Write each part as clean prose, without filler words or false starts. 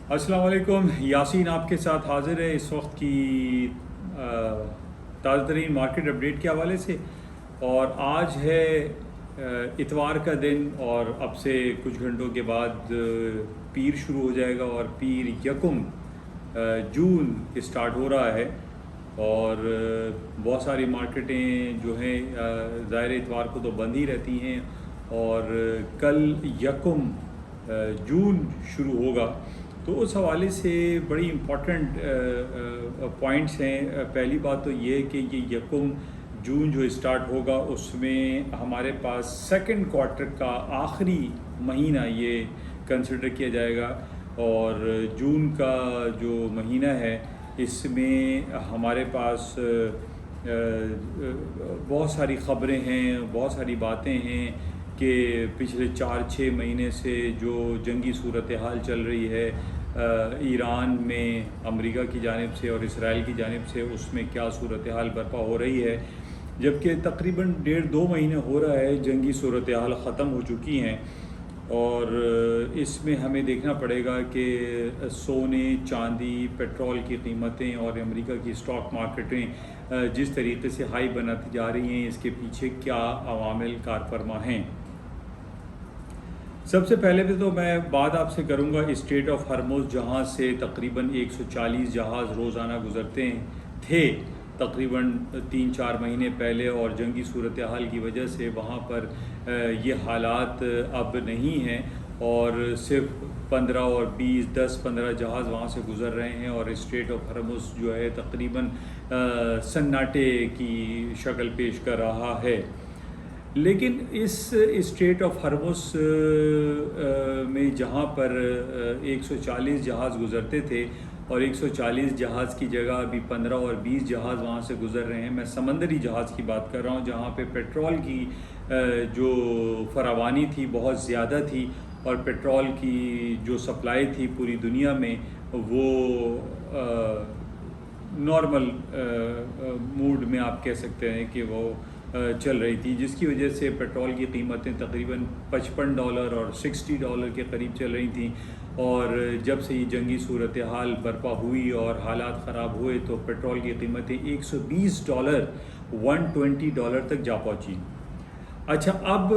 अस्सलाम वालेकुम। यासीन आपके साथ हाज़िर है इस वक्त की ताज़ा तरीन मार्केट अपडेट के हवाले से। और आज है इतवार का दिन और अब से कुछ घंटों के बाद पीर शुरू हो जाएगा और पीर यकम जून स्टार्ट हो रहा है। और बहुत सारी मार्केटें जो हैं ज़ाहिर इतवार को तो बंद ही रहती हैं और कल यकम जून शुरू होगा। तो उस हवाले से बड़ी इम्पॉर्टेंट पॉइंट्स हैं। पहली बात तो ये कि ये यकम जून जो स्टार्ट होगा उसमें हमारे पास सेकंड क्वार्टर का आखिरी महीना ये कंसिडर किया जाएगा। और जून का जो महीना है इसमें हमारे पास बहुत सारी ख़बरें हैं, बहुत सारी बातें हैं कि पिछले 4-6 महीने से जो जंगी सूरत हाल चल रही है ईरान में अमेरिका की जानिब से और इसराइल की जानिब से, उसमें क्या सूरत हाल बर्पा हो रही है। जबकि तकरीबन 1.5-2 महीने हो रहा है जंगी सूरत हाल ख़त्म हो चुकी हैं। और इसमें हमें देखना पड़ेगा कि सोने, चांदी, पेट्रोल की कीमतें और अमेरिका की स्टॉक मार्केटें जिस तरीके से हाई बनाती जा रही हैं, इसके पीछे क्या अवामिल कारफरमा हैं। सबसे पहले तो मैं बात आपसे करूंगा स्ट्रेट ऑफ हॉर्मुज़, जहां से तकरीबन 140 जहाज़ रोज़ाना गुज़रते थे तकरीबन 3-4 महीने पहले। और जंगी सूरत हाल की वजह से वहाँ पर ये हालात अब नहीं हैं और सिर्फ 15 और 20, 10-15 जहाज़ वहाँ से गुज़र रहे हैं और स्ट्रेट ऑफ हॉर्मुज़ जो है तकरीबन सन्नाटे की शक्ल पेश कर रहा है। लेकिन इस स्ट्रेट ऑफ हॉर्मुज़ में जहाँ पर 140 जहाज़ गुज़रते थे और 140 जहाज़ की जगह अभी 15 और 20 जहाज़ वहाँ से गुज़र रहे हैं। मैं समंदरी जहाज़ की बात कर रहा हूँ जहाँ पे पेट्रोल की जो फरावानी थी बहुत ज़्यादा थी और पेट्रोल की जो सप्लाई थी पूरी दुनिया में वो नॉर्मल मूड में आप कह सकते हैं कि वो चल रही थी, जिसकी वजह से पेट्रोल की कीमतें तकरीबन $55 और $60 के करीब चल रही थी। और जब से ये जंगी सूरत हाल बर्पा हुई और हालात ख़राब हुए तो पेट्रोल की कीमतें $120, $120 तक जा पहुँची। अच्छा, अब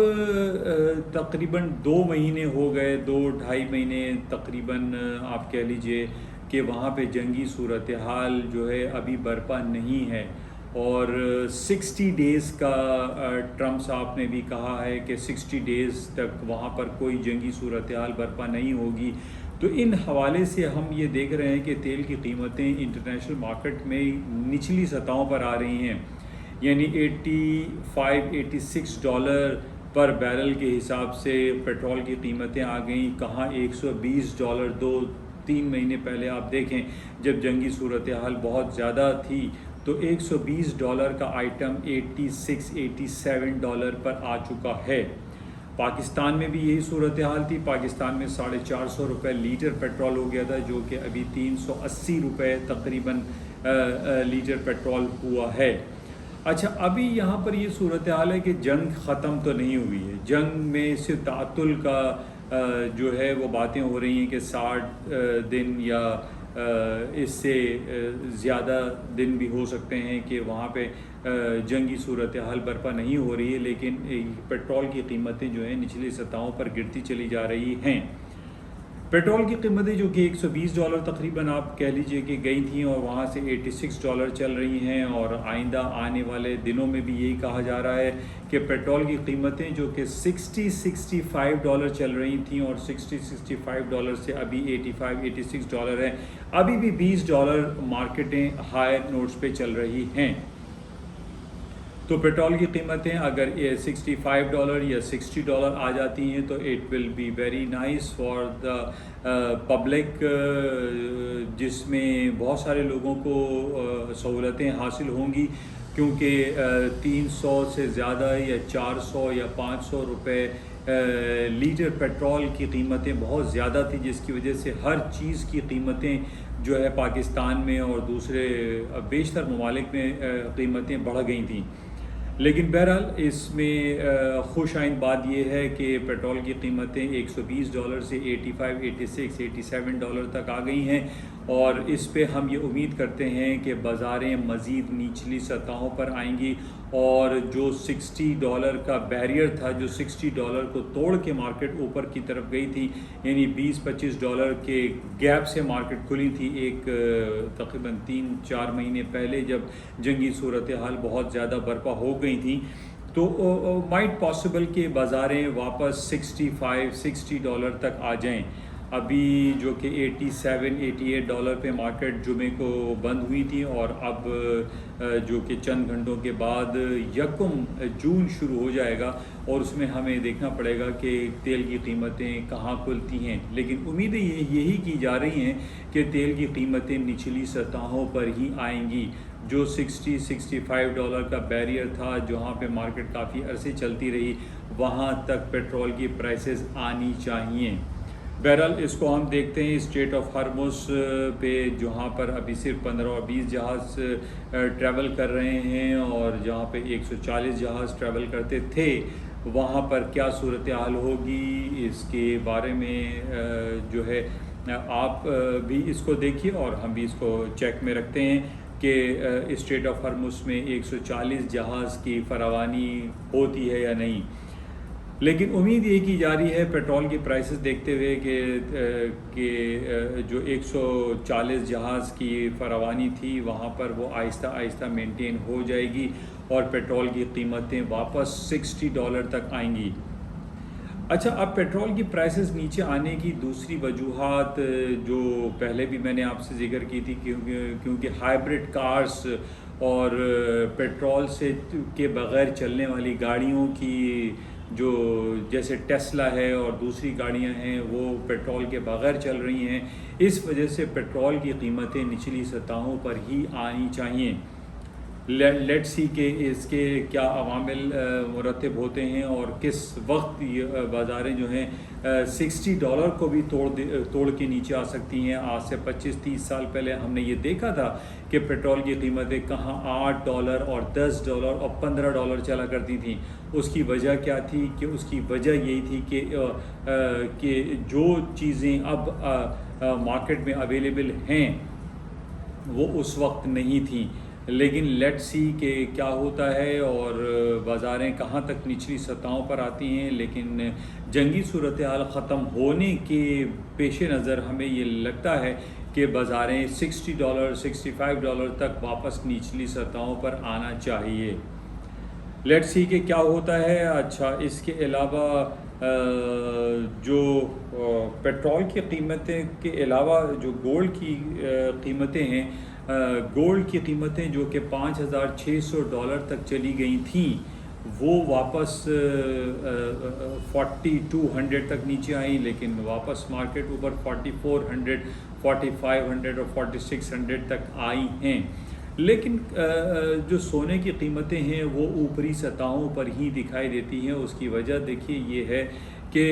तकरीबन 2 महीने हो गए, 2-2.5 महीने तकरीबन आप कह लीजिए कि वहाँ पे जंगी सूरत हाल जो है अभी बर्पा नहीं है। और 60 डेज़ का ट्रम्प साहब ने भी कहा है कि 60 डेज़ तक वहाँ पर कोई जंगी सूरत हाल बर्पा नहीं होगी। तो इन हवाले से हम ये देख रहे हैं कि तेल की कीमतें इंटरनेशनल मार्केट में निचली सतहों पर आ रही हैं, यानी $85-86 पर बैरल के हिसाब से पेट्रोल की कीमतें आ गई। कहाँ $120 2-3 महीने पहले आप देखें जब जंगी सूरत हाल बहुत ज़्यादा थी तो $120 का आइटम $86-87 पर आ चुका है। पाकिस्तान में भी यही सूरत हाल थी। पाकिस्तान में 450 लीटर पेट्रोल हो गया था, जो कि अभी 380 रुपये तकरीबन लीटर पेट्रोल हुआ है। अच्छा, अभी यहाँ पर ये सूरत हाल है कि जंग ख़त्म तो नहीं हुई है। जंग में सिर्फ तातुल का जो है वो बातें हो रही हैं कि 60 दिन या इससे ज़्यादा दिन भी हो सकते हैं कि वहाँ पे जंगी सूरत हाल बर्पा नहीं हो रही है। लेकिन पेट्रोल की कीमतें जो हैं निचली सतहों पर गिरती चली जा रही हैं। पेट्रोल की कीमतें जो कि $120 तकरीबन आप कह लीजिए कि गई थी और वहाँ से $86 चल रही हैं। और आइंदा आने वाले दिनों में भी यही कहा जा रहा है कि पेट्रोल की कीमतें जो कि $60-65 चल रही थी और $60-65 से अभी $85-86 है, अभी भी $20 मार्केटें हायर नोट्स पे चल रही हैं। तो पेट्रोल की कीमतें अगर $65 या $60 आ जाती हैं तो it will be very nice for the public, जिसमें बहुत सारे लोगों को सहूलतें हासिल होंगी। क्योंकि 300 से ज़्यादा या 400 या 500 रुपये लीटर पेट्रोल की कीमतें बहुत ज़्यादा थी, जिसकी वजह से हर चीज़ की कीमतें जो है पाकिस्तान में और दूसरे बेशतर ममालिक में कीमतें बढ़ गई थी। लेकिन बहरहाल इसमें खुश आइंद बात यह है कि पेट्रोल की कीमतें $120 से 85, 86, 87 डॉलर तक आ गई हैं और इस पे हम ये उम्मीद करते हैं कि बाज़ारें मज़ीद निचली सतहों पर आएंगी और जो $60 का बैरियर था, जो $60 को तोड़ के मार्केट ऊपर की तरफ गई थी, यानी $20-25 के गैप से मार्केट खुली थी एक तकरीबन 3-4 महीने पहले जब जंगी सूरत हाल बहुत ज़्यादा बर्पा हो गई थी, तो माइट पॉसिबल कि बाज़ारें वापस $65-60 तक आ जाएं। अभी जो कि $87-88 पे मार्केट जुमे को बंद हुई थी और अब जो कि चंद घंटों के बाद 1 जून शुरू हो जाएगा और उसमें हमें देखना पड़ेगा कि तेल की कीमतें कहाँ खुलती हैं। लेकिन उम्मीदें यही की जा रही हैं कि तेल की कीमतें निचली सतहों पर ही आएंगी। जो $60-65 का बैरियर था, जहाँ पे मार्केट काफ़ी अरसे चलती रही, वहाँ तक पेट्रोल की प्राइसेस आनी चाहिए। बहरहाल इसको हम देखते हैं स्ट्रेट ऑफ हॉर्मुज़ पे, जहाँ पर अभी सिर्फ 15 और 20 जहाज़ ट्रैवल कर रहे हैं और जहाँ पे 140 जहाज़ ट्रैवल करते थे, वहाँ पर क्या सूरत हाल होगी इसके बारे में जो है आप भी इसको देखिए और हम भी इसको चेक में रखते हैं कि स्ट्रेट ऑफ हॉर्मुज़ में 140 जहाज़ की फरावानी होती है या नहीं। लेकिन उम्मीद ये की जा रही है पेट्रोल की प्राइसेस देखते हुए कि जो 140 जहाज़ की फरावानी थी वहाँ पर वो आहिस्ता आहिस्ता मेंटेन हो जाएगी और पेट्रोल की कीमतें वापस $60 तक आएंगी। अच्छा, अब पेट्रोल की प्राइसेस नीचे आने की दूसरी वजूहात जो पहले भी मैंने आपसे जिक्र की थी, क्योंकि हाइब्रिड कार्स और पेट्रोल से के बग़ैर चलने वाली गाड़ियों की जो जैसे टेस्ला है और दूसरी गाड़ियां हैं वो पेट्रोल के बग़ैर चल रही हैं। इस वजह से पेट्रोल की कीमतें निचली सतहों पर ही आनी चाहिए। लेट्स सी के इसके क्या अवामिल मुरतब होते हैं और किस वक्त ये बाज़ारें जो हैं $60 को भी तोड़ के नीचे आ सकती हैं। आज से 25-30 साल पहले हमने ये देखा था कि पेट्रोल की कीमतें कहाँ $8 और $10 और $15 चला करती थी। उसकी वजह क्या थी? कि उसकी वजह यही थी कि जो चीज़ें अब मार्केट में अवेलेबल हैं वो उस वक्त नहीं थी। लेकिन लेट्स सी के क्या होता है और बाज़ारें कहाँ तक निचली सतहों पर आती हैं। लेकिन जंगी सूरत हाल ख़त्म होने के पेश नज़र हमें ये लगता है कि बाज़ारें $60, $65 तक वापस निचली सतहों पर आना चाहिए। लेट्स सी के क्या होता है। अच्छा, इसके अलावा जो पेट्रोल की कीमतें के अलावा जो गोल्ड की कीमतें हैं, गोल्ड की कीमतें जो कि $5,600 तक चली गई थी, वो वापस 4200 तक नीचे आई, लेकिन वापस मार्केट ऊपर 4400, 4500 और 4600 तक आई हैं। लेकिन जो सोने की कीमतें हैं वो ऊपरी सतहों पर ही दिखाई देती हैं। उसकी वजह देखिए ये है कि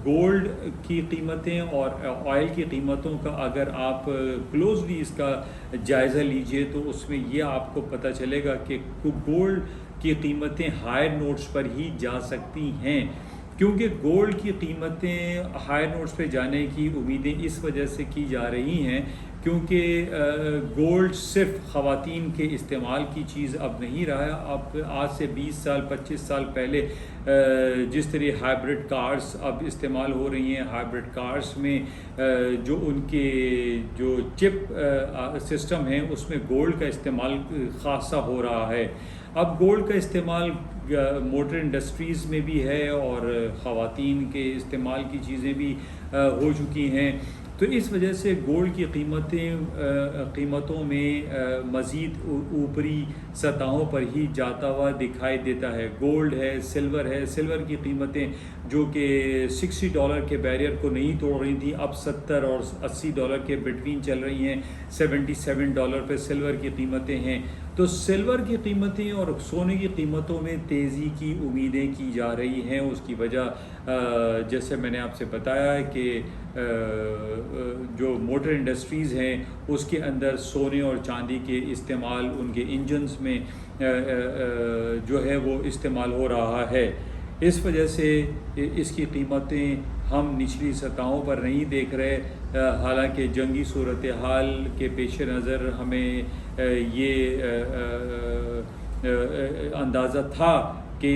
गोल्ड की कीमतें और ऑयल की कीमतों का अगर आप क्लोजली इसका जायज़ा लीजिए तो उसमें ये आपको पता चलेगा कि गोल्ड की कीमतें हायर नोट्स पर ही जा सकती हैं, क्योंकि गोल्ड की कीमतें हायर नोट्स पे जाने की उम्मीदें इस वजह से की जा रही हैं क्योंकि गोल्ड सिर्फ ख़वातीन के इस्तेमाल की चीज़ अब नहीं रहा। अब आज से 20 साल 25 साल पहले जिस तरह हाइब्रिड कार्स अब इस्तेमाल हो रही हैं, हाइब्रिड कार्स में जो उनके जो चिप सिस्टम है उसमें गोल्ड का इस्तेमाल ख़ासा हो रहा है। अब गोल्ड का इस्तेमाल मोटर इंडस्ट्रीज़ में भी है और ख़वातीन के इस्तेमाल की चीज़ें भी हो चुकी हैं। तो इस वजह से गोल्ड की कीमतों में मज़ीद ऊपरी सतहों पर ही जाता हुआ दिखाई देता है। गोल्ड है, सिल्वर की कीमतें जो कि $60 के बैरियर को नहीं तोड़ रही थी, अब $70 और $80 के बिटवीन चल रही हैं। $77 पे सिल्वर की कीमतें हैं तो सिल्वर की कीमतें और सोने की कीमतों में तेज़ी की उम्मीदें की जा रही हैं। उसकी वजह जैसे मैंने आपसे बताया है कि जो मोटर इंडस्ट्रीज़ हैं उसके अंदर सोने और चांदी के इस्तेमाल उनके इंजन्स में जो है वो इस्तेमाल हो रहा है। इस वजह से इसकी कीमतें हम निचली सतहों पर नहीं देख रहे। हालांकि जंगी सूरत हाल के पेश नज़र हमें ये अंदाज़ा था कि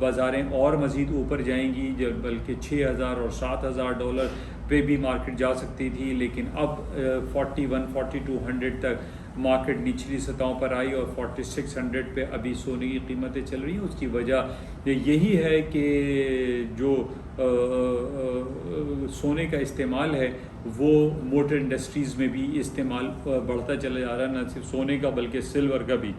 बाज़ारें और मज़ीद ऊपर जाएंगी, जब बल्कि 6,000 और 7,000 डॉलर पे भी मार्केट जा सकती थी, लेकिन अब 41-4200 तक मार्केट निचली सतहों पर आई और 4600 पे अभी सोने की कीमतें चल रही हैं। उसकी वजह यही है कि जो सोने का इस्तेमाल है वो मोटर इंडस्ट्रीज़ में भी इस्तेमाल बढ़ता चला जा रहा है, न सिर्फ सोने का बल्कि सिल्वर का भी।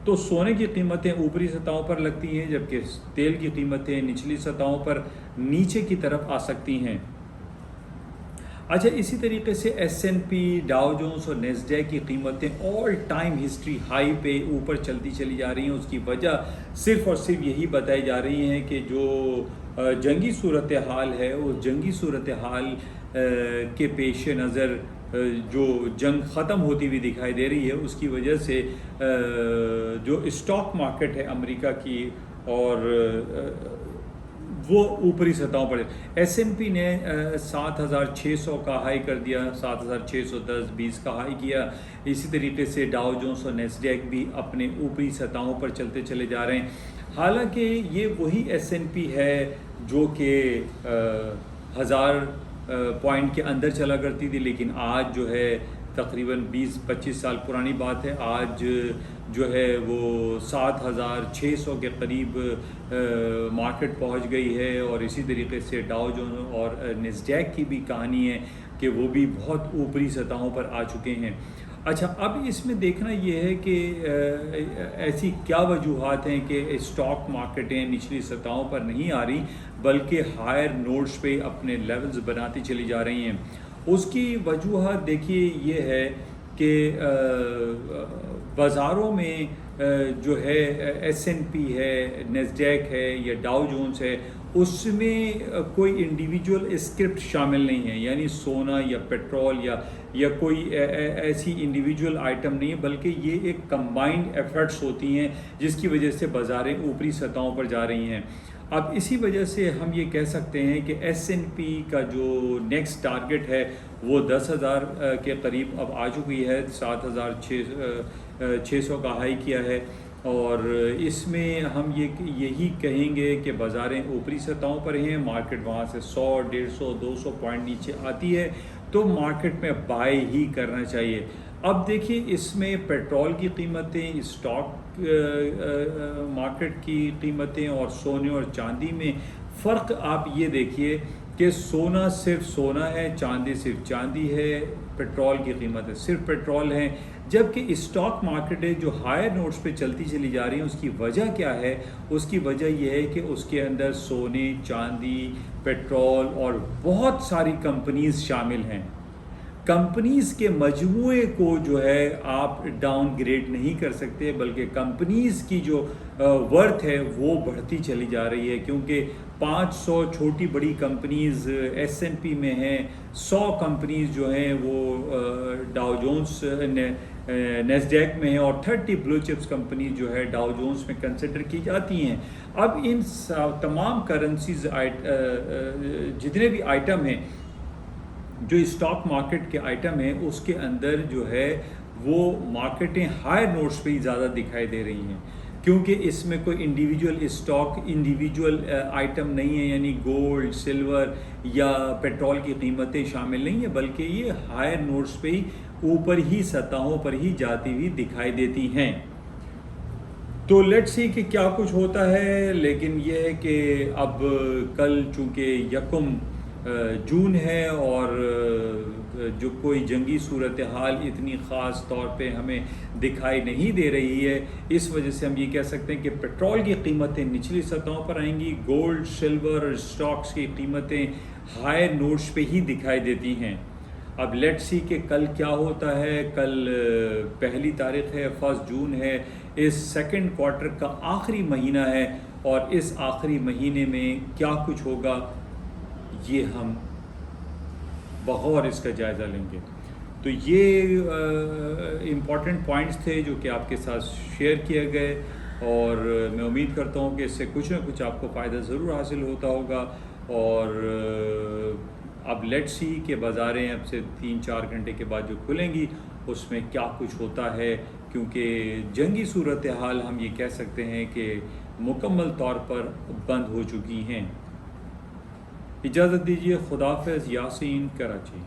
तो सोने की कीमतें ऊपरी सतहों पर लगती हैं, जबकि तेल की कीमतें निचली सतहों पर नीचे की तरफ आ सकती हैं। अच्छा, इसी तरीके से S&P, डाउ जोन्स और नेस्डैक की कीमतें ऑल टाइम हिस्ट्री हाई पे ऊपर चलती चली जा रही हैं। उसकी वजह सिर्फ़ और सिर्फ यही बताई जा रही है कि जो जंगी सूरत हाल है, उस जंगी सूरत हाल के पेश नज़र जो जंग ख़त्म होती हुई दिखाई दे रही है, उसकी वजह से जो स्टॉक मार्केट है अमेरिका की और वो ऊपरी सतहों पर S&P ने 7,600 का हाई कर दिया, 7,610-20 का हाई किया। इसी तरीके से डाउ जोन्स और नेस्डैक भी अपने ऊपरी सतहों पर चलते चले जा रहे हैं। हालांकि ये वही S&P है जो कि 1000 पॉइंट के अंदर चला करती थी, लेकिन आज जो है तकरीबन 20-25 साल पुरानी बात है, आज जो है वो 7,600 के करीब मार्केट पहुंच गई है। और इसी तरीके से डाउ जोन्स और नेस्डैक की भी कहानी है कि वो भी बहुत ऊपरी सतहों पर आ चुके हैं। अच्छा, अब इसमें देखना ये है कि ऐसी क्या वजूहात हैं कि स्टॉक मार्केटें निचली सतहों पर नहीं आ रही बल्कि हायर नोट्स पे अपने लेवल्स बनाती चली जा रही हैं। उसकी वजूहात देखिए ये है कि बाज़ारों में जो है S&P है, नेस्डैक है या डाउ जोन्स है, उसमें कोई इंडिविजुअल स्क्रिप्ट शामिल नहीं है, यानी सोना या पेट्रोल या कोई ऐसी इंडिविजुअल आइटम नहीं है, बल्कि ये एक कंबाइंड एफर्ट्स होती हैं जिसकी वजह से बाज़ारें ऊपरी सतहों पर जा रही हैं। अब इसी वजह से हम ये कह सकते हैं कि S&P का जो नेक्स्ट टारगेट है वो 10,000 के करीब अब आ चुकी है, 7,600 का हाई किया है। और इसमें हम यही कहेंगे कि बाज़ारें ऊपरी सतहों पर हैं, मार्केट वहाँ से 100, 150, 200 पॉइंट नीचे आती है तो मार्केट में बाय ही करना चाहिए। अब देखिए, इसमें पेट्रोल की कीमतें, स्टॉक मार्केट की कीमतें और सोने और चांदी में फ़र्क आप ये देखिए कि सोना सिर्फ सोना है, चांदी सिर्फ चांदी है, पेट्रोल की कीमतें सिर्फ पेट्रोल हैं। जबकि स्टॉक मार्केट है जो हायर नोट्स पे चलती चली जा रही है, उसकी वजह क्या है? उसकी वजह यह है कि उसके अंदर सोने, चांदी, पेट्रोल और बहुत सारी कंपनीज शामिल हैं। कंपनीज़ के मजमूए को जो है आप डाउनग्रेड नहीं कर सकते, बल्कि कंपनीज़ की जो वर्थ है वो बढ़ती चली जा रही है, क्योंकि 500 छोटी बड़ी कंपनीज़ S&P में हैं, 100 कंपनीज़ जो हैं वो डाउ जोन्स नेस्डैक में है और 30 ब्लू चिप्स कंपनी जो है डाउ जोन्स में कंसिडर की जाती हैं। अब इन तमाम करेंसीज जितने भी आइटम हैं जो स्टॉक मार्केट के आइटम हैं, उसके अंदर जो है वो मार्केटें हायर नोट्स पे ही ज़्यादा दिखाई दे रही हैं, क्योंकि इसमें कोई इंडिविजुअल स्टॉक, इंडिविजुअल आइटम नहीं है, यानी गोल्ड, सिल्वर या पेट्रोल की कीमतें शामिल नहीं है, बल्कि ये हायर नोट्स पे ही ऊपर ही सतहों पर ही जाती हुई दिखाई देती हैं। तो लेट्स सी कि क्या कुछ होता है, लेकिन यह है कि अब कल चूँकि 1 जून है और जो कोई जंगी सूरत हाल इतनी ख़ास तौर पे हमें दिखाई नहीं दे रही है, इस वजह से हम ये कह सकते हैं कि पेट्रोल की कीमतें निचली सतहों पर आएंगी, गोल्ड, सिल्वर और स्टॉक्स की कीमतें हायर नोट्स पे ही दिखाई देती हैं। अब लेट सी कि कल क्या होता है। कल पहली तारीख है, 1 जून है, इस सेकंड क्वार्टर का आखिरी महीना है और इस आखिरी महीने में क्या कुछ होगा ये हम बगौर इसका जायज़ा लेंगे। तो ये इम्पॉर्टेंट पॉइंट्स थे जो कि आपके साथ शेयर किए गए और मैं उम्मीद करता हूँ कि इससे कुछ ना कुछ आपको फ़ायदा ज़रूर हासिल होता होगा। और अब लेट्स सी कि बाज़ारें अब से 3-4 घंटे के बाद जो खुलेंगी उसमें क्या कुछ होता है, क्योंकि जंगी सूरत हाल हम ये कह सकते हैं कि मुकम्मल तौर पर बंद हो चुकी हैं। इजाज़त दीजिए। खुदाफिज़। यासीन, कराची।